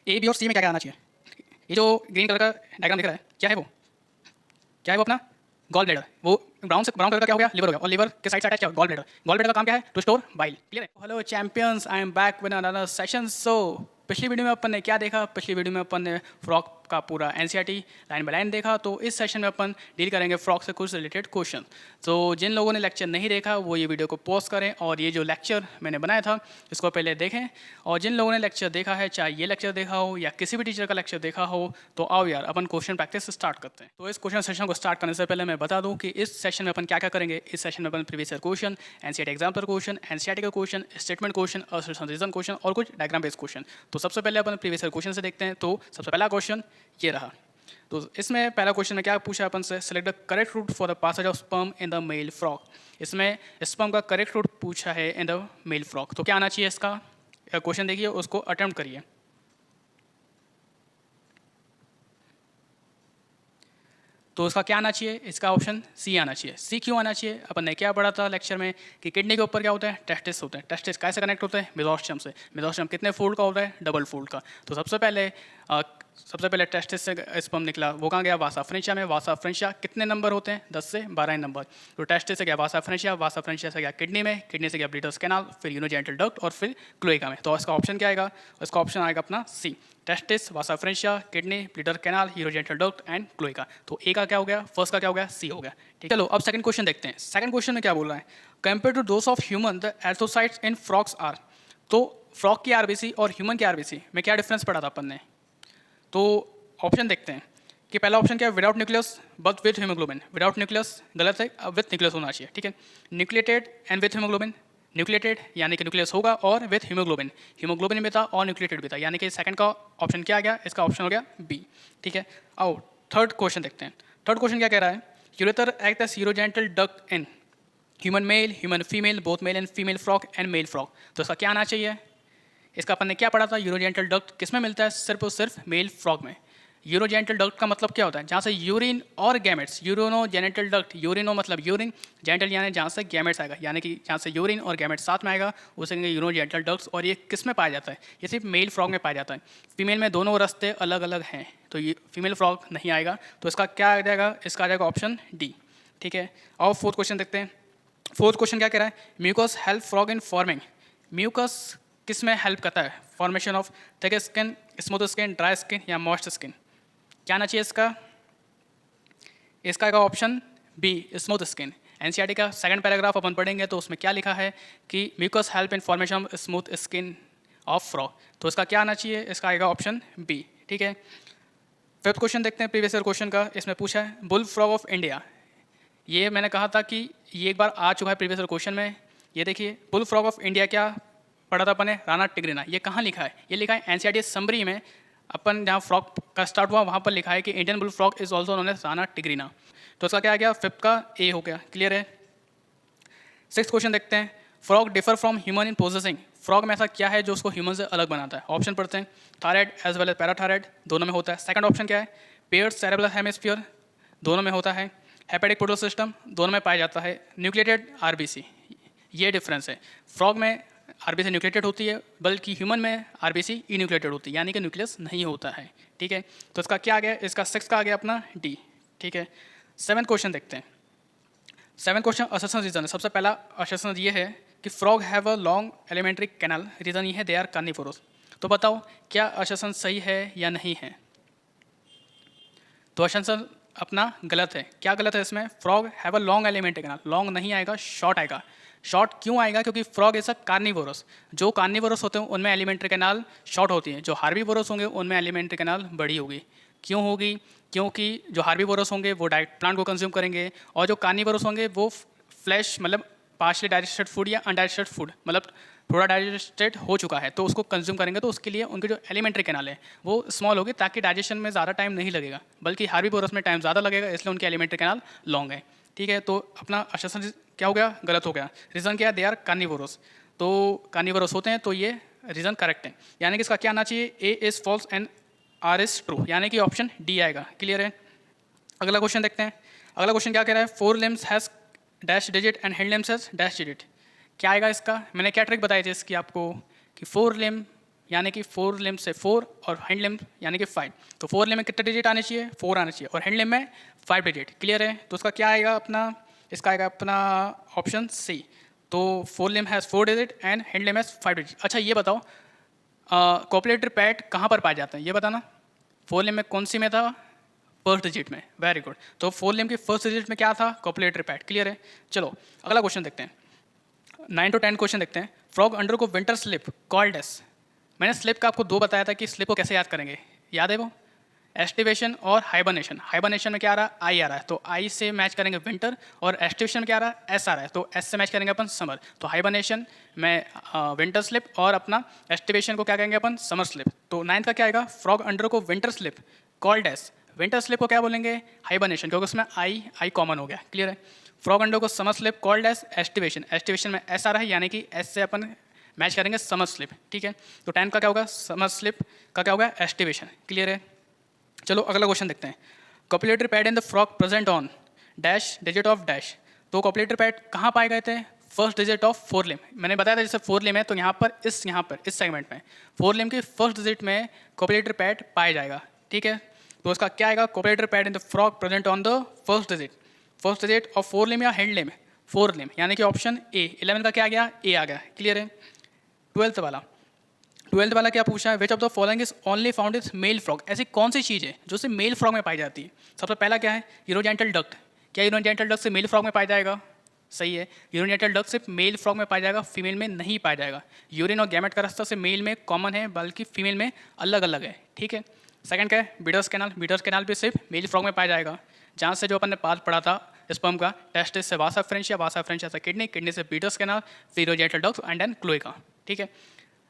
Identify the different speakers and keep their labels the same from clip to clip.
Speaker 1: A B और सी में क्या क्या आना चाहिए। ये जो ग्रीन कलर का डायग्राम दिख रहा है क्या है वो, क्या है वो अपना गॉल ब्लैडर। वो ब्राउन कलर का क्या हो गया, लिवर हो गया, और लिवर के साइड से अटैच क्या गॉल ब्लैडर। गॉल ब्लैडर का काम क्या है, टू स्टोर बाइल। क्लियर है। Hello champions, I am back with another session. So पिछली वीडियो में अपन ने क्या देखा, पिछली वीडियो में अपन ने फ्रॉक का पूरा एनसीईआरटी लाइन बाय लाइन देखा। तो इस सेशन में अपन डील करेंगे फ्रॉक से कुछ रिलेटेड क्वेश्चन। तो जिन लोगों ने लेक्चर नहीं देखा वो ये वीडियो को पॉज करें और ये जो लेक्चर मैंने बनाया था इसको पहले देखें। और जिन लोगों ने लेक्चर देखा है, चाहे ये लेक्चर देखा हो या किसी भी टीचर का लेक्चर देखा हो, तो आओ यार अपन क्वेश्चन प्रैक्टिस स्टार्ट करते हैं। तो इस क्वेश्चन सेशन को स्टार्ट करने से पहले मैं बता दूं कि इस सेशन में अपन क्या क्या करेंगे। इस सेशन में अपन previous year question, NCERT example question, NCERT का question, statement question, assertion reason question और कुछ डायग्राम बेस्ड क्वेश्चन। तो सबसे पहले अपन प्रीवियस ईयर क्वेश्चन से देखते हैं। तो सबसे पहला क्वेश्चन ये रहा। तो इसमें पहला क्वेश्चन में क्या पूछा अपन से, select the correct route for the passage of sperm in the male frog. इसमें स्पर्म का करेक्ट रूट पूछा है इन द मेल फ्रॉक। तो क्या आना चाहिए इसका, क्वेश्चन देखिए उसको अटेम्प्ट करिए। तो उसका क्या आना चाहिए, इसका ऑप्शन सी आना चाहिए। सी क्यों आना चाहिए, अपन ने क्या पढ़ा था लेक्चर में कि किडनी के ऊपर क्या होता है, टेस्टिस होते हैं। टेस्टिस कैसे कनेक्ट होते हैं, मेसोस्टम से। मेसोस्टम कितने फोल्ड का होता है, डबल फोल्ड का। तो सबसे पहले टेस्टिस से स्पर्म निकला, वो कहाँ गया, वासा फ्रेंशिया में। वासा फ्रेंशिया कितने नंबर होते हैं, 10 से 12 नंबर। तो टेस्टिस से गया वासा फ्रेंशिया, वासा फ्रेंशिया से गया किडनी में, किडनी से गया ब्लीडर्स कैनाल, फिर यूरोजेनिटल डक्ट और फिर क्लोएका में। तो इसका ऑप्शन क्या आएगा, इसका ऑप्शन आएगा अपना C, testis, vasa efferentia, kidney, bidder canal, urogenital duct and cloaca. तो ए का क्या हो गया, फर्स्ट का क्या हो गया, सी हो गया। ठीक है, चलो अब सेकंड क्वेश्चन देखते हैं। सेकंड क्वेश्चन में क्या बोल रहा है, compare to those of human the erythrocytes in frogs are. तो फ्रॉक की आरबीसी और ह्यूमन की आरबीसी में क्या डिफरेंस पड़ा था अपन ने। तो ऑप्शन देखते हैं कि पहला ऑप्शन क्या है, without nucleus but with haemoglobin. Without nucleus गलत है, विद न्यूक्लियस होना चाहिए। ठीक है, nucleated and with haemoglobin. Nucleated यानी कि न्यूक्लियस होगा और विद हीमोग्लोबिन, हीमोग्लोबिन भी था और न्यूक्लिएटेड भी था, यानी कि सेकंड का ऑप्शन क्या आ गया, इसका ऑप्शन हो गया बी। ठीक है, आओ थर्ड क्वेश्चन देखते हैं। थर्ड क्वेश्चन क्या कह रहा है, ureter act as urogenital duct in human male, human female, both male and female frog and male frog. तो इसका क्या आना चाहिए, इसका अपन ने क्या पढ़ा था, यूरोजेनिटल डक्ट किस में मिलता है, सिर्फ और सिर्फ मेल फ्रॉक में। यूरोजेनिटल डक्ट का मतलब क्या होता है, जहाँ से यूरिन और गैमेट्स, यूरिनोजेनिटल डक्ट, यूरिनो मतलब यूरिन, जेनिटल यानी जहाँ से गैमेट्स आएगा, यानी कि जहाँ से यूरिन और गैमेट्स साथ में आएगा उसे कहेंगे यूरोजेनिटल डक्ट्स। और ये किस में पाया जाता है, ये सिर्फ मेल फ्रॉग में पाया जाता है। फीमेल में दोनों रास्ते अलग अलग हैं, तो ये फीमेल फ्रॉग नहीं आएगा। तो इसका क्या आ जाएगा, इसका आ जाएगा ऑप्शन डी। ठीक है, और फोर्थ क्वेश्चन देखते हैं। फोर्थ क्वेश्चन क्या कह रहा है, mucus help frog in forming. Mucus किस में हेल्प करता है, formation of thick skin, smooth skin, dry skin या मॉइस्ट स्किन। क्या आना चाहिए इसका, इसका आएगा option B, smooth skin. NCERT का सेकंड पैराग्राफ अपन पढ़ेंगे तो उसमें क्या लिखा है कि mucus help in formation of smooth skin of frog. तो इसका क्या आना चाहिए, इसका आएगा ऑप्शन बी। ठीक है, फिफ्थ क्वेश्चन देखते हैं प्रीवियस ईयर क्वेश्चन का। इसमें पूछा है बुल फ्रॉग ऑफ इंडिया। ये मैंने कहा था कि ये एक बार आ चुका है प्रीवियस ईयर क्वेश्चन में। ये देखिए बुल फ्रॉग ऑफ इंडिया क्या पढ़ा था अपन ने, राणा टिग्रिना। ये कहाँ लिखा है, ये लिखा है एनसीईआरटी समरी में। अपन जहाँ फ्रॉक का स्टार्ट हुआ वहाँ पर लिखा है कि Indian bull frog is also known as Rana tigrina. तो इसका क्या आ गया, फिफ्थ का ए हो गया। क्लियर है। सिक्स क्वेश्चन देखते हैं, frog differ from human in possessing. Frog में ऐसा क्या है जो उसको ह्यूमन से अलग बनाता है। ऑप्शन पढ़ते हैं, thyroid as well as parathyroid, दोनों में होता है। सेकंड ऑप्शन क्या है, पेयर्ड सेरेब्रल हेमिस्फीयर, दोनों में होता है। हेपेटिक पोर्टल सिस्टम, दोनों में पाया जाता है। न्यूक्लिएटेड आरबीसी, ये डिफरेंस है। फ्रॉग में आरबीसी न्यूक्लिएटेड होती है, बल्कि ह्यूमन में आरबीसी इन्यूक्लिएटेड होती है, यानी कि न्यूक्लियस नहीं होता है। ठीक है, तो इसका क्या आ गया, इसका सिक्स का आ गया अपना डी। ठीक है, सेवन्थ क्वेश्चन देखते हैं। सेवन्थ क्वेश्चन असर्शन रीजन है। सबसे पहला असर्शन ये है कि frog have a long alimentary canal, reason ये है दे आर कार्निवोरस। तो बताओ क्या असर्शन सही है या नहीं है। तो असर्शन अपना गलत है। क्या गलत है इसमें, frog have a long alimentary canal, long नहीं आएगा, शॉर्ट आएगा। शॉर्ट क्यों आएगा, क्योंकि फ्रॉग इज अ कार्निवोरस। जो कार्निवोरस होते हैं उनमें एलिमेंट्री कैनाल शॉर्ट होती है, जो हार्बीवोरस होंगे उनमें एलिमेंट्री कैनाल बड़ी होगी। क्यों होगी, क्योंकि जो हार्बीवोरस होंगे वो डायरेक्ट प्लांट को कंज्यूम करेंगे, और जो कार्निवोरस होंगे वो फ्लैश मतलब पार्शली डाइजेस्टेड फूड या अनडाइजेस्टेड फूड, मतलब थोड़ा डाइजेस्टेड हो चुका है तो उसको कंज्यूम करेंगे। तो उसके लिए उनके जो एलिमेंट्री कैनाल है वो स्मॉल होगी, ताकि डाइजेशन में ज़्यादा टाइम नहीं लगेगा, बल्कि हार्बीवोरस में टाइम ज़्यादा लगेगा, इसलिए उनके एलिमेंट्री कैनाल लॉन्ग है। ठीक है, तो अपना असर्शन क्या हो गया, गलत हो गया। रीज़न क्या है, दे आर कार्निवोरस। तो कार्निवोरस होते हैं तो ये रीज़न करेक्ट है, यानी कि इसका क्या आना चाहिए, A is false and R is true, यानी कि ऑप्शन डी आएगा। क्लियर है। अगला क्वेश्चन देखते हैं। अगला क्वेश्चन क्या कह रहा है, four limbs has dash digit and hand limbs has dash digit. क्या आएगा इसका, मैंने क्या ट्रिक बताई थी इसकी आपको कि फोर लिम यानी कि फोर लिम्ब से 4 और हैंड लिम्ब यानी कि 5। तो फोर लिम्ब में कितने डिजिट आने चाहिए? 4 आने चाहिए, और हैंड लिम्ब में 5 डिजिट। क्लियर है? तो उसका क्या आएगा अपना, इसका आएगा अपना ऑप्शन सी। तो four limb has 4 digit and hand limb has 5 digit. अच्छा ये बताओ कॉपलेटरी पैड कहाँ पर पाए जाते हैं, ये बताना। फोर लिम्ब में कौन सी में था? फर्स्ट डिजिट में। Very good. तो फोर लिम्ब की फर्स्ट डिजिट में क्या था? कॉपलेटरी पैड। क्लियर है? चलो अगला क्वेश्चन देखते हैं। 9 to 10 क्वेश्चन देखते हैं। फ्रॉग अंडर को विंटर स्लिप कॉल्ड एस। मैंने स्लिप का आपको 2 बताया था कि स्लिप को कैसे याद करेंगे, याद है वो? एस्टिवेशन और हाइबरनेशन। हाइबरनेशन में क्या आ रहा है? आई आ रहा है, तो आई से मैच करेंगे विंटर, और एस्टिवेशन में क्या आ रहा है? एस आ रहा है, तो एस से मैच करेंगे अपन समर। तो हाइबरनेशन में विंटर स्लिप, और अपना एस्टिवेशन को क्या कहेंगे अपन? Summer slip. तो 9th का क्या आएगा? फ्रॉग अंडर को winter slip called S. Winter slip को क्या बोलेंगे? हाइबरनेशन, क्योंकि उसमें आई कॉमन हो गया। क्लियर है? फ्रॉग अंडर को summer slip called S aestivation. Aestivation में एस आ रहा है, यानी कि एस से अपन मैच करेंगे समर स्लिप। ठीक है? तो 10 का क्या होगा? समर स्लिप का क्या होगा? एस्टिवेशन। क्लियर है? चलो अगला क्वेश्चन देखते हैं। Copulatory pad in the frog present on dash digit of dash. तो कॉपुलेटरी पैड कहाँ पाए गए थे? First digit of four limb. मैंने बताया था जैसे फोर लिम्ब है, तो यहाँ पर इस सेगमेंट में फोर लिम्ब की फर्स्ट डिजिट में कॉपुलेटरी पैड पाया जाएगा। ठीक है? तो उसका क्या आएगा? Copulatory pad in the frog present on the first digit of four limb या हैंड लिम्ब? फोर लिम्ब, यानी कि ऑप्शन ए। 11 का क्या आ गया? ए आ गया। क्लियर है? 12th वाला क्या पूछा है? Which of the following is only found is male frog. ऐसी कौन सी चीज़ है जो सिर्फ मेल फ्रॉग में पाई जाती है? सबसे पहला क्या है? यूरोजेंटल डक्ट। क्या यूरोजेंटल डक्ट से मेल फ्रॉग में पाया जाएगा? सही है, यूरोजेंटल डक्ट सिर्फ मेल फ्रॉग में पाया जाएगा, फीमेल में नहीं पाया जाएगा। यूरिन और गैमेट का रास्ता से मेल में कॉमन है, बल्कि फीमेल में अलग अलग है। ठीक है? सेकंड क्या है? बीडर्स कैनाल भी सिर्फ मेल फ्रॉग में पाया जाएगा, जहाँ से जो अपन ने पार्ट पढ़ा था स्पर्म का, टेस्टिस से वासा फ्रेंशिया से किडनी से बीडर्स कैनाल, फिर यूरोजेंटल डक्ट एंड देन क्लोएका। ठीक है?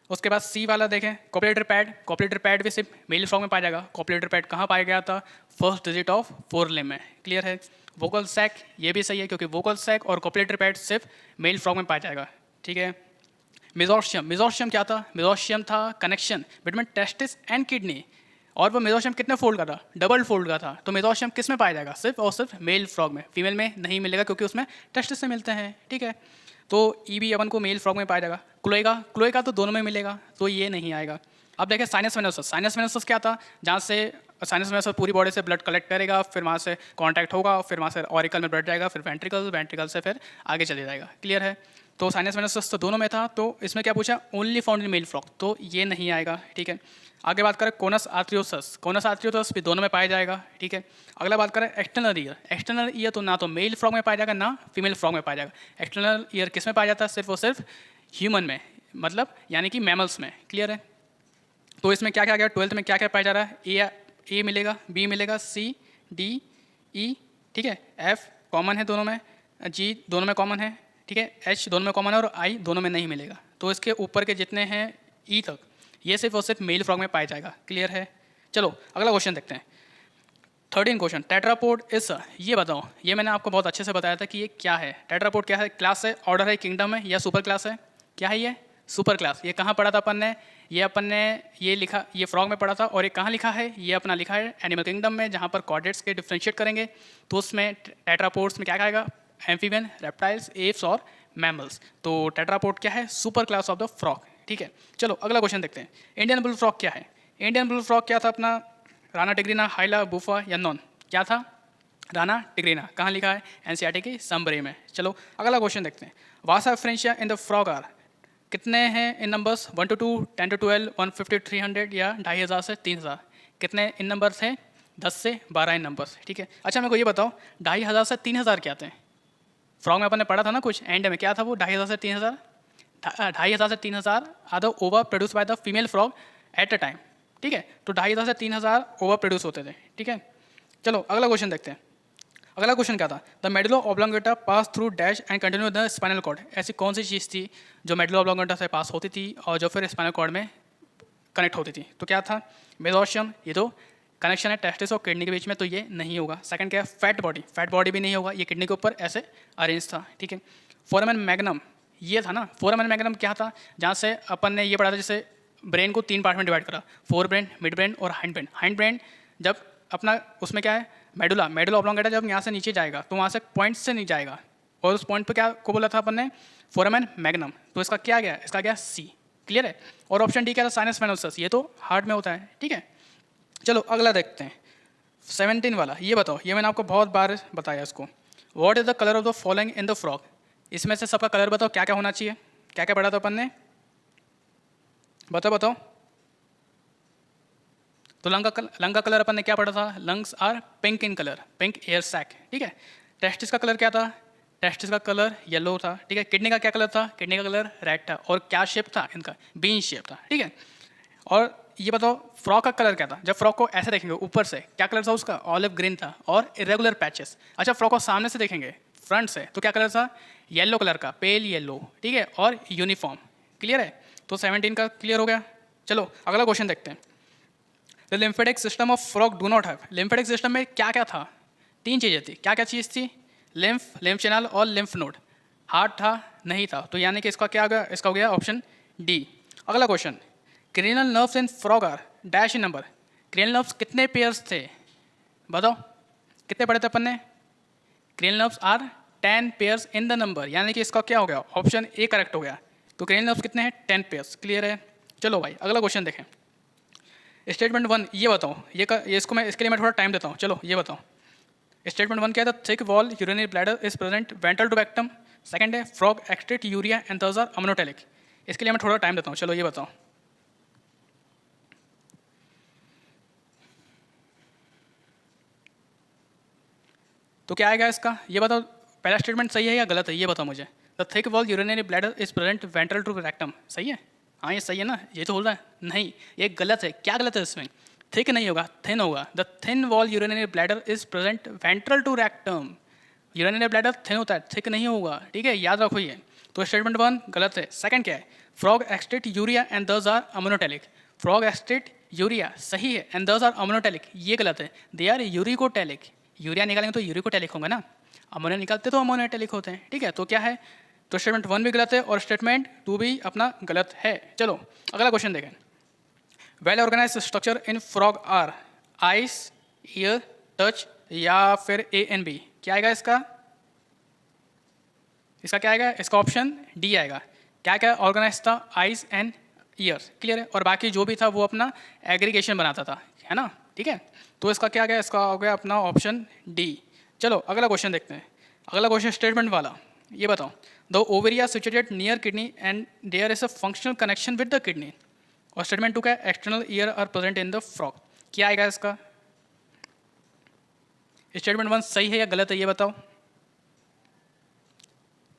Speaker 1: उसके बाद सी वाला देखें, कॉपुलेटरी पैड भी सिर्फ मेल फ्रॉग में पाया जाएगा। कॉपुलेटरी पैड कहाँ पाया गया था? First digit of four limb में। क्लियर है? वोकल सैक, ये भी सही है, क्योंकि वोकल सैक और कॉपुलेटरी पैड सिर्फ मेल फ्रॉग में पाया जाएगा। ठीक है? मेसोस्पर्म क्या था? मेसोस्पर्म था connection between testis and kidney, और वो मेसोस्पर्म कितने फोल्ड का था? डबल फोल्ड का था। तो मेसोस्पर्म किस में पाया जाएगा? सिर्फ और सिर्फ मेल फ्रॉग में, फीमेल में नहीं मिलेगा, क्योंकि उसमें टेस्टिस से मिलते हैं। ठीक है? तो ई भी अपन को मेल फ्रॉग में पाया जाएगा। क्लोएका तो दोनों में मिलेगा, तो ये नहीं आएगा। अब देखें साइनस वेनोसस क्या था? जहाँ से साइनस वेनोसस पूरी बॉडी से ब्लड कलेक्ट करेगा, फिर वहाँ से कांटेक्ट होगा, फिर वहाँ से ऑरिकल में ब्लड जाएगा, फिर वेंट्रिकल से फिर आगे चले जाएगा। क्लियर है? तो साइनस वेनोसस तो दोनों में था, तो इसमें क्या पूछा? Only found in male frog, तो ये नहीं आएगा। ठीक है? आगे बात करें कोनस आर्ट्रियोसस भी दोनों में पाया जाएगा। ठीक है? अगला बात करें एक्सटर्नल ईयर तो ना तो मेल फ्रॉग में पाया जाएगा, ना फीमेल फ्रॉग में पाया जाएगा। एक्सटर्नल ईयर किस में पाया जाता है? सिर्फ और सिर्फ ह्यूमन में, मतलब यानी कि मैमल्स में। क्लियर है? तो इसमें क्या क्या गया? 12th में क्या क्या पाया जा रहा है? ए मिलेगा, बी मिलेगा, सी डी ई। ठीक है? एफ कॉमन है दोनों में, जी दोनों में कॉमन है। ठीक है? एच दोनों में कॉमन है, और आई दोनों में नहीं मिलेगा। तो इसके ऊपर के जितने हैं ई तक, ये सिर्फ और सिर्फ मेल फ्रॉग में पाया जाएगा। क्लियर है? चलो अगला क्वेश्चन देखते हैं। 13 क्वेश्चन, टेट्रापोड इस, ये बताओ, ये मैंने आपको बहुत अच्छे से बताया था कि ये क्या है। टेट्रापोड क्या है? क्लास है, ऑर्डर है, किंगडम है, या सुपर क्लास है? क्या है ये? Super class. ये कहाँ पढ़ा था अपन ने? ये लिखा, ये फ्रॉग में पढ़ा था। और ये कहाँ लिखा है? ये अपना लिखा है एनिमल किंगडम में, जहाँ पर कॉर्डेट्स के डिफ्रेंशिएट करेंगे, तो उसमें टेट्रापोड्स में क्या आएगा? एम्फीबियन, रेप्टाइल्स, एप्स और मैमल्स। तो टेट्रापोड क्या है? Super class of the frog. ठीक है? चलो अगला क्वेश्चन देखते हैं। इंडियन बुल फ्रॉग क्या है? इंडियन बुल फ्रॉग क्या था अपना? राना टिग्रीना, हाइला, बुफा या नॉन? क्या था? राना टिग्रीना। कहाँ लिखा है? एनसीईआरटी की समरी में। चलो अगला क्वेश्चन देखते हैं। वासा फ्रेंशिया इन द फ्रॉग आर कितने हैं इन नंबर्स? 1 to 2, 10 to 12, 150, 300 या 2500 से 3000? कितने इन नंबर्स हैं? 10 से 12 इन नंबर्स। ठीक है? अच्छा मेरे को ये बताओ, 2500 से 3000 क्या थे? फ्रॉग में अपन ने पढ़ा था ना कुछ एंड में, क्या था वो? 2500 से 3000। 2500 से 3000 are the ova produce by the female frog at a time. ठीक है? तो 2500 से 3000 ओवर प्रोड्यूस होते थे। ठीक है? चलो अगला क्वेश्चन देखते हैं। अगला क्वेश्चन क्या था? The medulla oblongata pass through dash and continue the spinal cord. ऐसी कौन सी चीज़ थी जो मेडुला ऑब्लोंगेटा से पास होती थी और जो फिर स्पाइनल कॉर्ड में कनेक्ट होती थी? तो क्या था? मेसोस्पर्म। ये तो कनेक्शन है टेस्टिस और किडनी के बीच में, तो ये नहीं होगा। सेकंड क्या है? फैट बॉडी भी नहीं होगा, ये किडनी के ऊपर ऐसे अरेंज था। ठीक है? फोरामेन मैग्नम, ये था ना? फोरामेन मैग्नम क्या था? जहाँ से अपन ने ये पढ़ा था, जैसे ब्रेन को 3 पार्ट में डिवाइड करा, फोर ब्रेन, मिड ब्रेन और हाइंड ब्रेन। जब अपना उसमें क्या है? मेडुला ऑब्लोंगेटा जब यहाँ से नीचे जाएगा, तो वहाँ से पॉइंट से नहीं जाएगा, और उस पॉइंट पे क्या को बोला था अपन ने? Foramen magnum. तो इसका क्या गया? इसका गया सी। क्लियर है। और ऑप्शन डी क्या था, साइनस वेनोसस, ये तो हार्ट में होता है, ठीक है। चलो अगला देखते हैं 17 वाला। ये बताओ, ये मैंने आपको बहुत बार बताया इसको। What is the colour of the following in the frog. इसमें से सबका कलर बताओ, क्या क्या होना चाहिए, क्या क्या पढ़ा था अपन ने, बताओ बताओ। तो लंग का कलर अपन ने क्या पढ़ा था, lungs are pink in colour, pink air sac, ठीक है। टेस्टिस का कलर क्या था, टेस्टिस का कलर येलो था, ठीक है। किडनी का क्या कलर था, किडनी का कलर रेड था। और क्या शेप था इनका, बीन शेप था, ठीक है। और ये बताओ फ्रॉक का कलर क्या था, जब फ्रॉक को ऐसे देखेंगे ऊपर से क्या कलर था उसका, ऑलिव ग्रीन था और इरेगुलर पैचेस। अच्छा फ्रॉक को सामने से देखेंगे फ्रंट से तो क्या कलर था, येलो कलर का, पेल येलो, ठीक है, और यूनिफॉर्म। क्लियर है, तो 17 का क्लियर हो गया। चलो अगला क्वेश्चन देखते हैं। The lymphatic system of frog do not have. Lymphatic system में क्या क्या था, 3 चीज़ें थी, क्या क्या चीज़ थी, लिम्फ चैनल और लिम्फ नोड। हार्ट था, नहीं था, तो यानी कि इसका क्या हो गया, इसका हो गया ऑप्शन डी। अगला question, cranial nerves in frog are dash in number. Cranial nerves कितने पेयर्स थे, बताओ कितने पढ़े थे अपन ने। Cranial nerves are 10 pairs in the number, यानी कि इसका क्या हो गया, ऑप्शन ए करेक्ट हो गया। तो क्रेनियल नर्व्स कितने हैं, 10 पेयर्स। क्लियर है। चलो भाई अगला क्वेश्चन देखें। स्टेटमेंट 1 ये बताओ, ये इसको मैं, इसके लिए मैं थोड़ा टाइम देता हूँ। चलो ये बताओ, स्टेटमेंट 1 क्या था, thick wall urinary bladder is present ventral to rectum. Second है फ्रॉग एक्सक्रीट यूरिया एंड दर्ज आर अमनोटेलिक। इसके लिए मैं थोड़ा टाइम देता हूँ। चलो ये बताओ, तो क्या आएगा इसका, ये बताओ। पहला स्टेटमेंट सही है या गलत है, ये बताओ मुझे। The thick wall urinary bladder is present ventral to rectum, सही है। हाँ ये सही है ना, ये तो बोल रहा है नहीं, ये गलत है। क्या गलत है इसमें, थिक नहीं होगा, थिन होगा। The thin wall urinary bladder is present ventral to rectum. Urinary bladder thin होता है, थिक नहीं होगा, ठीक है, याद रखो ये। तो स्टेटमेंट 1 गलत है। सेकंड क्या है, फ्रॉग एक्सट्रेट यूरिया एंड दर्ज are ammonotelic. Frog excrete urea सही है, एंड दर्ज आर अमोनोटेलिक ये गलत है, दे आर यूरिकोटेलिक। यूरिया निकालेंगे तो यूरिकोटेलिक होगा ना, अमोनिया निकालते तो अमोनोटेलिक होते हैं, ठीक है। तो क्या है, तो स्टेटमेंट 1 भी गलत है और स्टेटमेंट 2 भी अपना गलत है। चलो अगला क्वेश्चन देखें। Well organise structure in frog are eyes, ear, touch या फिर ए एंड बी। क्या आएगा इसका, इसका क्या आएगा, इसका ऑप्शन डी आएगा। क्या क्या ऑर्गेनाइज था, आइस एंड ईयर, क्लियर है। और बाकी जो भी था वो अपना एग्रीगेशन बनाता था, है ना, ठीक है। तो इसका क्या गया, इसका हो गया अपना ऑप्शन डी। चलो अगला क्वेश्चन देखते हैं। अगला क्वेश्चन स्टेटमेंट वाला, ये बताओ। The ovary are situated near kidney and there is a functional connection with the kidney. और स्टेटमेंट 2 क्या, external ear are present in the frog. क्या आएगा इसका, स्टेटमेंट 1 सही है या गलत है, ये बताओ।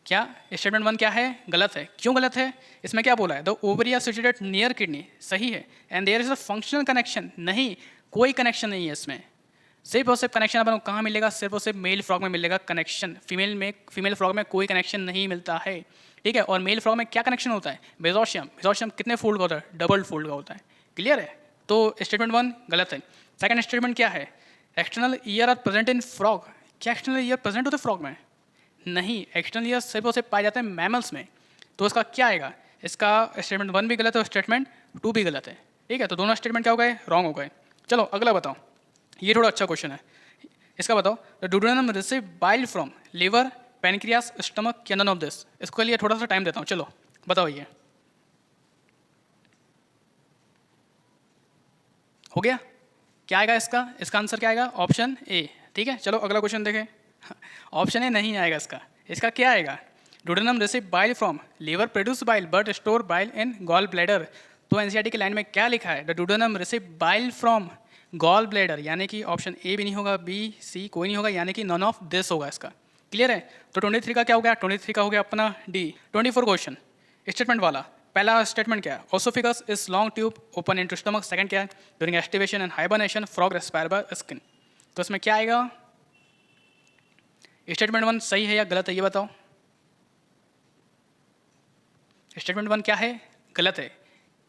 Speaker 1: क्या स्टेटमेंट 1 क्या है, गलत है। क्यों गलत है, इसमें क्या बोला है, the ovary are situated near kidney, सही है। And there is a functional connection, नहीं, कोई कनेक्शन नहीं है इसमें। सिर्फ और सिर्फ कनेक्शन अपन को कहाँ मिलेगा, सिर्फ और सिर्फ मेल फ्रॉग में मिलेगा कनेक्शन, फीमेल फ्रॉग में कोई कनेक्शन नहीं मिलता है, ठीक है। और मेल फ्रॉग में क्या कनेक्शन होता है, मेजोशियम। मेजोशियम कितने फोल्ड का होता है, डबल फोल्ड का होता है, क्लियर है। तो स्टेटमेंट 1 गलत है। सेकंड स्टेटमेंट क्या है, external ear are present in frog. क्या एक्सटर्नल ईयर प्रेजेंट होते फ्रॉग में, नहीं, एक्सटर्नल ईयर सिर्फ और सिर्फ पाए जाते हैं मैमल्स में। तो इसका क्या आएगा, इसका स्टेटमेंट 1 भी गलत है और स्टेटमेंट 2 भी गलत है, ठीक है। तो दोनों स्टेटमेंट क्या हो गए, रॉन्ग हो गए। चलो अगला बताओ, ये थोड़ा अच्छा क्वेश्चन है, इसका बताओ। The duodenum receive bile from liver, pancreas, stomach, या नन ऑफ दिस। इसके लिए थोड़ा सा टाइम देता हूँ, चलो बताओ। ये हो गया, क्या आएगा इसका, इसका आंसर क्या आएगा, ऑप्शन ए, ठीक है। चलो अगला क्वेश्चन देखें। ऑप्शन ए नहीं आएगा इसका, इसका क्या आएगा, duodenum receive bile from liver, produce bile but store bile in gall bladder. तो एनसीईआरटी की लाइन में क्या लिखा है, the duodenum receive bile from gall bladder, यानी कि ऑप्शन ए भी नहीं होगा, बी सी कोई नहीं होगा, यानी कि नन ऑफ दिस होगा इसका, क्लियर है। तो 23 का क्या हो गया, 23 का हो गया अपना डी। 24 क्वेश्चन स्टेटमेंट वाला, पहला स्टेटमेंट क्या है, oesophagus is long tube open into stomach. Second क्या है, during aestivation and hibernation frog respire by skin. तो इसमें क्या आएगा, स्टेटमेंट 1 सही है या गलत है, ये बताओ। स्टेटमेंट 1 क्या है, गलत है।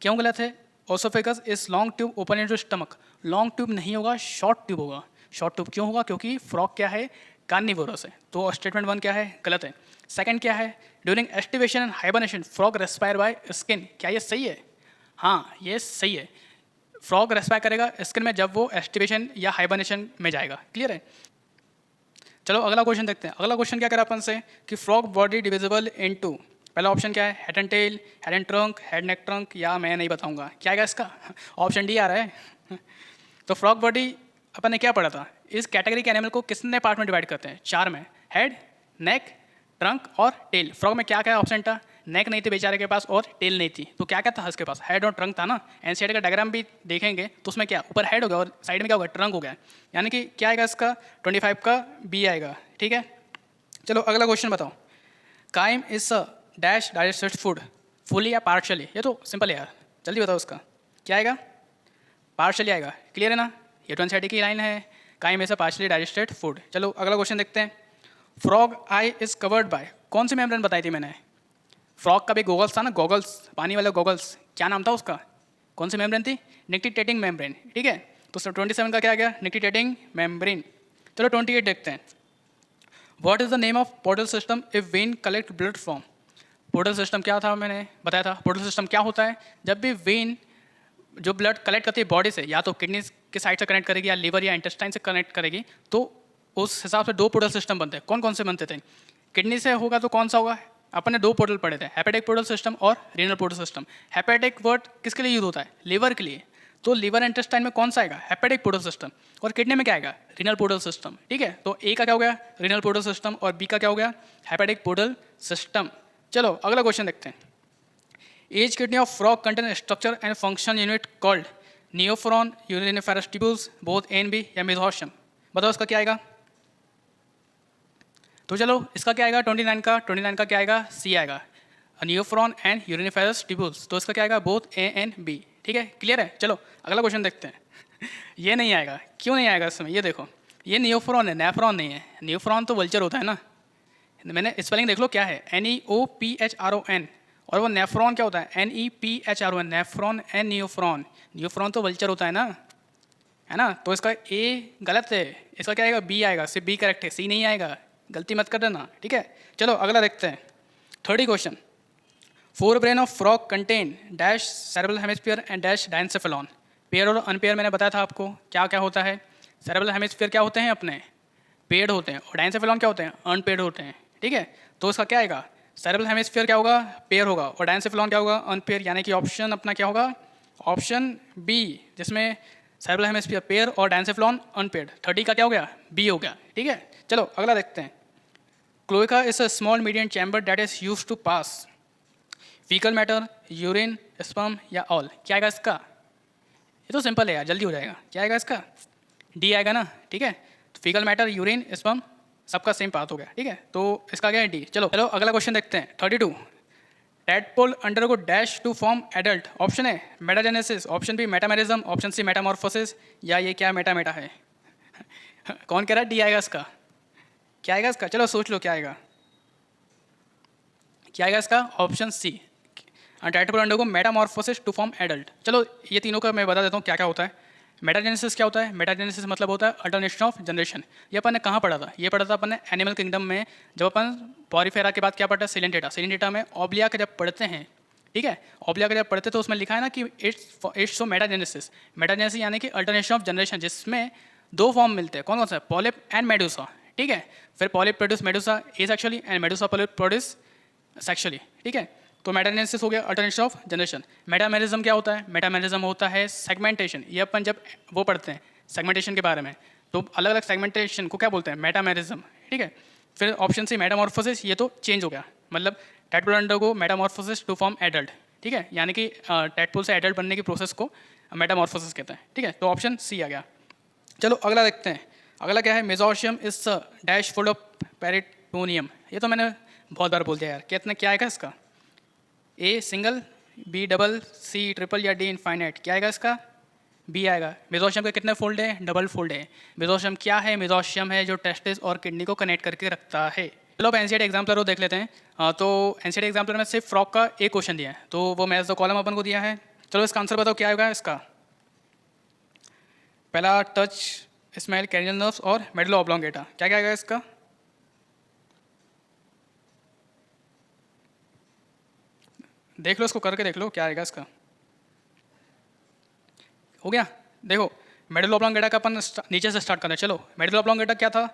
Speaker 1: क्यों गलत है, oesophagus is long tube open into stomach. Long tube नहीं होगा, शॉर्ट ट्यूब होगा। शॉर्ट ट्यूब क्यों होगा, क्योंकि फ्रॉग क्या है, कार्निवोरस है। तो स्टेटमेंट 1 क्या है, गलत है। सेकंड क्या है, during aestivation and hibernation frog respire by skin. क्या ये सही है, हाँ ये सही है। फ्रॉग रेस्पायर करेगा स्किन में जब वो एस्टिवेशन या हाइबरनेशन में जाएगा, क्लियर है। चलो अगला क्वेश्चन देखते हैं। अगला क्वेश्चन क्या करा अपन से कि फ्रॉग बॉडी डिविजिबल इनटू पहला ऑप्शन क्या है, head and tail, head and trunk, head neck trunk, या मैं नहीं बताऊंगा, क्या आएगा इसका? ऑप्शन डी आ रहा है। तो फ्रॉग बॉडी अपन ने क्या पढ़ा था, इस कैटेगरी के एनिमल को कितने पार्ट में डिवाइड करते हैं? 4 में, हेड, नेक, ट्रंक और टेल। फ्रॉग में क्या क्या ऑप्शन था? नेक नहीं थी बेचारे के पास और टेल नहीं थी, तो क्या क्या था उसके पास? हेड और ट्रंक था ना। एनसीईआरटी का डायग्राम भी देखेंगे तो उसमें क्या ऊपर हेड हो गया और साइड में क्या होगा, ट्रंक हो गया। यानी कि क्या आएगा इसका 25 का बी आएगा। ठीक है, चलो अगला क्वेश्चन बताओ। Chyme is a dash digested food, fully या पार्शली? ये तो सिंपल है यार, जल्दी बताओ उसका क्या आएगा? पार्शली आएगा, क्लियर है ना? ये तो एनसीईआरटी की लाइन है, chyme is a partially digested food. चलो अगला क्वेश्चन देखते हैं। Frog eye is covered by, कौन सी मेम्ब्रेन बताई थी मैंने? फ्रॉग का भी गॉगल्स था ना, गॉगल्स, पानी वाला गॉगल्स, क्या नाम था उसका? कौन सी मेम्ब्रेन थी? Nictitating membrane. ठीक है, तो 27 का क्या आ गया? Nictitating membrane. चलो 28 देखते हैं। What is the name of portal system if when collect blood from? Portal system क्या था, मैंने बताया था। पोर्टल सिस्टम क्या होता है? जब भी वेन जो ब्लड कलेक्ट करती है बॉडी से, या तो किडनी के साइड से कनेक्ट करेगी या लीवर या इंटेस्टाइन से कनेक्ट करेगी, तो उस हिसाब से 2 पोर्टल सिस्टम बनते हैं। कौन कौन से बनते थे? किडनी से होगा तो कौन सा होगा? अपन ने 2 पोर्टल पढ़े थे, हेपेटिक पोर्टल सिस्टम और renal portal system. Hepatic word किसके लिए यूज होता है? लीवर के लिए। तो लीवर इंटेस्टाइन में कौन सा आएगा? Hepatic portal system. और किडनी में क्या आएगा? Renal portal system. ठीक है, तो ए का क्या हो गया? रीनल पोर्टल सिस्टम, और बी का क्या हो गया? Hepatic portal system. चलो अगला क्वेश्चन देखते हैं। Each kidney of frog contain a structure and function unit called neophron, uriniferous tubules, both A and B, या mesohymium। बताओ इसका क्या आएगा? तो चलो इसका क्या आएगा? 29 का क्या आएगा? सी आएगा, नियोफ्रॉन एंड यूरिनिफेरस ट्यूब्यूल्स। तो इसका क्या आएगा? Both A and B. ठीक है, क्लियर है? चलो अगला क्वेश्चन देखते हैं। ये नहीं आएगा, क्यों नहीं आएगा इसमें? ये देखो, ये नियोफ्रॉन है, नेफ्रॉन नहीं है। नियोफ्रॉन तो वल्चर होता है ना, मैंने स्पेलिंग देख लो क्या है, NEOPHRON, और वो नेफ्रॉन क्या होता है? NEPHRON, nephron and neophron. Neophron तो वल्चर होता है ना? तो इसका ए गलत है, इसका क्या आएगा? बी आएगा। सिर्फ बी करेक्ट है, सी नहीं आएगा, गलती मत कर देना। ठीक है, चलो अगला देखते हैं। 30 question. Fore brain of frog contain dash cerebral hemisphere and dash diencephalon. Pair और अनपेयर मैंने बताया था आपको क्या क्या होता है। सेरेब्रल हेमिस्फीयर क्या होते हैं? अपने पेड होते हैं, और डायंसेफेलॉन क्या होते हैं? अनपेड होते हैं। ठीक है, तो इसका क्या आएगा? सेरेब्रल हेमिस्फीयर क्या होगा? पेयर होगा, और डायंसेफेलॉन क्या होगा? अनपेयर। यानी कि ऑप्शन अपना क्या होगा? ऑप्शन बी, जिसमें सेरेब्रल हेमिस्फीयर पेयर और डायंसेफेलॉन अनपेड। 30 का क्या हो गया? बी हो गया। ठीक है, चलो अगला देखते हैं। Cloaca is a small medium chamber that is used to pass faecal matter, urine, sperm या ऑल। क्या आएगा इसका? ये तो सिंपल है यार, जल्दी हो जाएगा। क्या आएगा इसका? डी आएगा ना। ठीक है, तो फीकल मैटर, यूरिन, स्पर्म सबका सेम पाथ हो गया। ठीक है, तो इसका क्या है? डी। चलो अगला क्वेश्चन देखते हैं। 32। Tadpole undergo dash to form adult. Option A metagenesis, option B metamerism, option C metamorphosis, या ये क्या मेटा है? कौन कह रहा है डी आएगा इसका? क्या आएगा इसका? चलो सोच लो क्या आएगा। क्या आएगा इसका? Option C, tadpole undergo metamorphosis to form adult. चलो ये तीनों का मैं बता देता हूँ क्या क्या होता है। मेटाजेनेसिस क्या होता है? मेटाजेनेसिस मतलब होता है अल्टरनेशन ऑफ जनरेशन। ये अपन ने कहाँ पढ़ा था? ये पढ़ा था अपन ने एनिमल किंगडम में, जब अपन पॉरीफेरा के बाद क्या पढ़ा? सिलेंटेटा। सिलेंटेटा में ओब्लिया का जब पढ़ते हैं, ठीक है, ओब्लिया का जब पढ़ते तो उसमें लिखा है ना कि इट्स सो मेटाजेनेसिस। मेटाजेनेसिस यानी कि अल्टरनेशन ऑफ जनरेशन, जिसमें 2 फॉर्म मिलते हैं। कौन कौन सा? Polyp and Medusa. ठीक है, फिर polyp produce Medusa asexually and Medusa polyp produce sexually. ठीक है, तो मेटाजेनेसिस हो गया अल्टरनेशन ऑफ जनरेशन। मेटामेरिज्म क्या होता है? मेटामेरिज्म होता है सेगमेंटेशन। ये अपन जब वो पढ़ते हैं सेगमेंटेशन के बारे में, तो अलग अलग सेगमेंटेशन को क्या बोलते हैं? मेटामेरिज्म। ठीक है, फिर ऑप्शन सी मेटामॉर्फोसिस, ये तो चेंज हो गया, मतलब tadpole undergo metamorphosis to form adult. ठीक है, यानी कि टैडपोल से एडल्ट बनने की प्रोसेस को मेटामॉर्फोसिस कहते हैं। ठीक है, तो ऑप्शन सी आ गया। चलो अगला देखते हैं। अगला क्या है? Mesorchium is dash full of peritoneum. ये तो मैंने बहुत बार बोल दिया यार। कितना क्या आएगा इसका? A single, B double, C triple, या डी इनफाइनाइट। क्या आएगा इसका? बी आएगा। मेसोशियम के कितने फोल्ड है? डबल फोल्ड है। मेसोशियम क्या है? मेसोशियम है जो टेस्टिस और किडनी को कनेक्ट करके रखता है। चलो अब एनसीईआरटी एग्जाम्पलर को देख लेते हैं। तो एनसीईआरटी एग्जाम्पलर में सिर्फ फ्रॉग का एक क्वेश्चन दिया है, तो वो मैच द कॉलम अपन को दिया है। चलो इसका आंसर बताओ क्या होगा इसका। पहला टच, स्मेल, कैरियल नर्व्स और मेडुला ऑब्लोंगेटा। क्या क्या आएगा इसका? देख लो इसको, करके देख लो क्या आएगा इसका। हो गया? देखो मेडुला ऑब्लोंगेटा का अपन नीचे से स्टार्ट करना है। चलो मेडुला ऑब्लोंगेटा क्या था?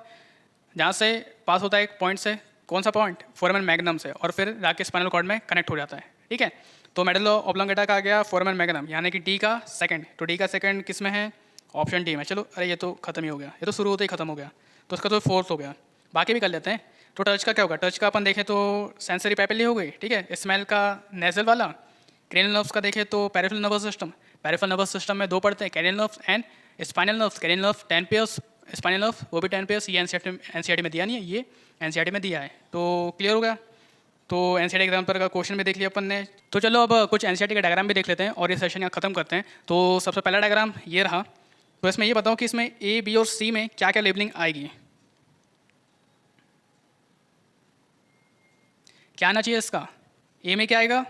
Speaker 1: जहाँ से पास होता है एक पॉइंट से कौन सा पॉइंट, फोरामेन मैग्नम से, और फिर जाके स्पाइनल कॉर्ड में कनेक्ट हो जाता है, ठीक है। तो मेडुला ऑब्लोंगेटा का आ गया फोरामेन मैग्नम, यानी कि डी का सेकंड। तो डी का सेकंड किस में है, ऑप्शन डी में। चलो, अरे ये तो खत्म ही हो गया, ये तो शुरू होते ही खत्म हो गया, तो उसका तो फोर्थ हो गया। बाकी भी कर लेते हैं। तो टच का क्या होगा, टच का अपन देखें तो सेंसरी पैपिली हो गई, ठीक है। स्मेल का नेजल वाला। क्रेनियल नर्व्स का देखें तो peripheral nervous system. Peripheral nervous system में दो पढ़ते हैं, cranial nerves and spinal nerves. Cranial nerve 10 pairs, spinal nerve वो भी 10 पेयर्स। ये एनसीईआरटी में दिया नहीं है, ये एनसीईआरटी में दिया है। तो क्लियर हो गया। तो एनसीईआरटी एग्जाम पर का क्वेश्चन भी देख लिया अपन ने। तो चलो अब कुछ एनसीईआरटी का डायग्राम भी देख लेते हैं और ये सेशन यहाँ खत्म करते हैं। तो सबसे पहला डायग्राम ये रहा। तो इसमें ये बताओ कि इसमें ए, बी और सी में क्या क्या लेबलिंग आएगी। क्या आना चाहिए इसका, ए में क्या आएगा,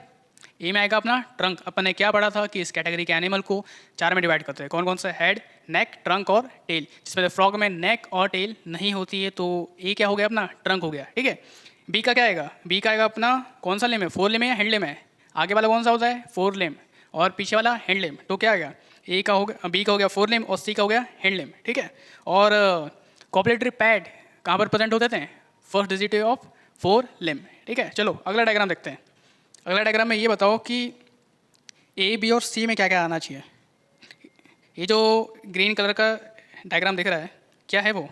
Speaker 1: ए में आएगा अपना ट्रंक। अपन ने क्या पढ़ा था कि इस कैटेगरी के एनिमल को 4 में डिवाइड करते हैं, कौन कौन से, हेड, नेक, ट्रंक और टेल। जिसमें फ्रॉग में नेक और टेल नहीं होती है, तो ए क्या हो गया अपना, ट्रंक हो गया, ठीक है। बी का क्या आएगा, बी का आएगा अपना कौन सा लेम है, 4 लेम है या हैंड लेम है। आगे वाला कौन सा होता है, 4 लेम, और पीछे वाला हैंड लेम। तो क्या आएगा, ए का हो गया, बी का हो गया 4 लेम और सी का हो गया हैंड लेम, ठीक है। और कॉपलेटरी पैड कहाँ पर प्रेजेंट होते थे, फर्स्ट डिजिट ऑफ 4 लेम, ठीक है। चलो अगला डायग्राम देखते हैं। अगला डायग्राम में ये बताओ कि ए, बी और सी में क्या क्या आना चाहिए। ये जो ग्रीन कलर का डायग्राम दिख रहा है, क्या है वो,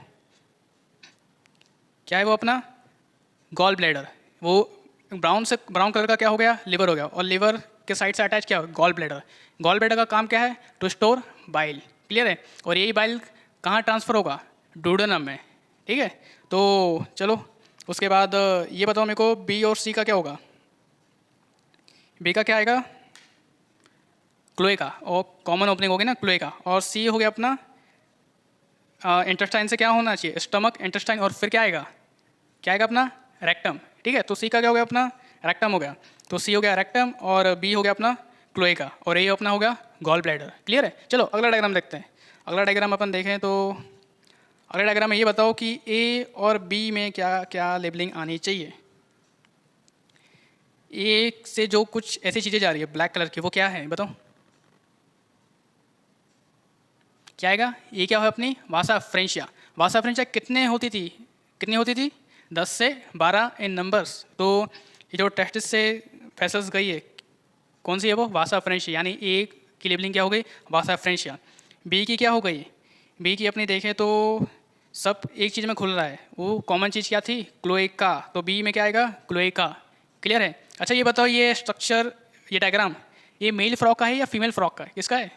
Speaker 1: क्या है वो अपना गॉल ब्लैडर। वो ब्राउन कलर का क्या हो गया, लिवर हो गया, और लिवर के साइड से अटैच क्या हो, गॉल ब्लैडर। गॉल ब्लैडर का काम क्या है, टू स्टोर बाइल, क्लियर है। और यही बाइल कहाँ ट्रांसफ़र होगा, डूडेनम में, ठीक है। तो चलो उसके बाद ये बताओ मेरे को बी और सी का क्या होगा। बी का क्या आएगा, क्लोएका, और कॉमन ओपनिंग होगी ना क्लोएका। और सी हो गया अपना इंटेस्टाइन से क्या होना चाहिए, स्टमक, इंटेस्टाइन, और फिर क्या आएगा, क्या आएगा अपना रेक्टम, ठीक है। तो सी का क्या हो गया अपना रेक्टम हो गया। तो सी हो गया रेक्टम और बी हो गया अपना क्लोएका और ए अपना हो गया गॉल ब्लैडर, क्लियर है। चलो अगला डायग्राम देखते हैं। अगला डायग्राम अपन देखें तो अगले डायग्राम में ये बताओ कि ए और बी में क्या क्या लेबलिंग आनी चाहिए। ए से जो कुछ ऐसी चीज़ें जा रही है ब्लैक कलर की, वो क्या है बताओ, क्या आएगा। ये क्या है अपनी वासा फ्रेंशिया। वासा फ्रेंशिया कितनी होती थी 10 से 12 इन नंबर्स। तो ये जो टेस्टिस से फैसल्स गई है, कौन सी है वो, वासा फ्रेंशिया, यानी ए की लेबलिंग क्या हो गई, वासा फ्रेंशिया। बी की क्या हो गई, बी की अपनी देखें तो सब एक चीज़ में खुल रहा है, वो कॉमन चीज़ क्या थी, क्लोएका। तो बी में क्या आएगा, क्लोएका, क्लियर है। अच्छा ये बताओ, ये स्ट्रक्चर, ये डायग्राम, ये मेल फ्रॉक का है या फीमेल फ्रॉक का है, किसका है,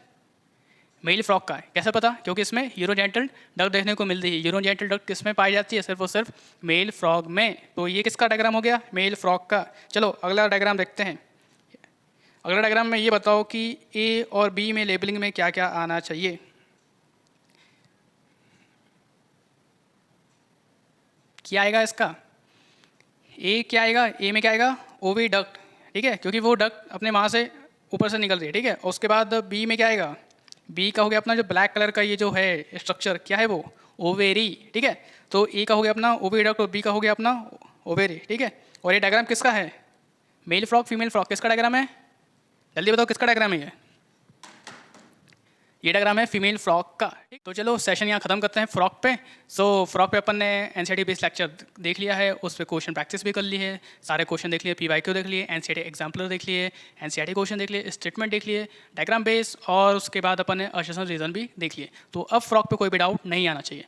Speaker 1: मेल फ्रॉक का है। कैसे पता, क्योंकि इसमें यूरोजेंटल डक्ट देखने को मिलती है। यूरोजेंटल डक्ट किस में पाई जाती है, सिर्फ और सिर्फ मेल फ्रॉग में। तो ये किसका डायग्राम हो गया, मेल फ्रॉक का। चलो अगला डायग्राम देखते हैं। अगला डायग्राम में ये बताओ कि ए और बी में लेबलिंग में क्या क्या आना चाहिए। क्या आएगा इसका, ए क्या आएगा, ए में क्या आएगा, ओवी डक्ट, ठीक है, क्योंकि वो डक्ट अपने वहाँ से ऊपर से निकल रही है, ठीक है। उसके बाद बी में क्या आएगा, बी का हो गया अपना जो ब्लैक कलर का ये जो है स्ट्रक्चर, क्या है वो, ओवेरी, ठीक है। तो ए का हो गया अपना ओवी डक्ट और बी का हो गया अपना ओवेरी, ठीक है। और ये डायग्राम किसका है, मेल फ्रॉक फीमेल फ्रॉक, किसका डायग्राम है, जल्दी बताओ किसका डायग्राम है ये डायग्राम है फीमेल फ्रॉक का। तो चलो सेशन यहाँ खत्म करते हैं फ्रॉक पे। सो फ्रॉक पे अपन ने एनसीईआरटी बेस्ड लेक्चर देख लिया है, उस पर क्वेश्चन प्रैक्टिस भी कर ली है, सारे क्वेश्चन देख लिए, पीवाईक्यू देख लिए, एनसीईआरटी एग्जाम्पलर देख लिए, एनसीईआरटी क्वेश्चन देख लिए, स्टेटमेंट देख लिए, डायग्राम बेस, और उसके बाद अपन ने असर्शन रीजन भी देख लिए। तो अब फ्रॉक पे कोई भी डाउट नहीं आना चाहिए।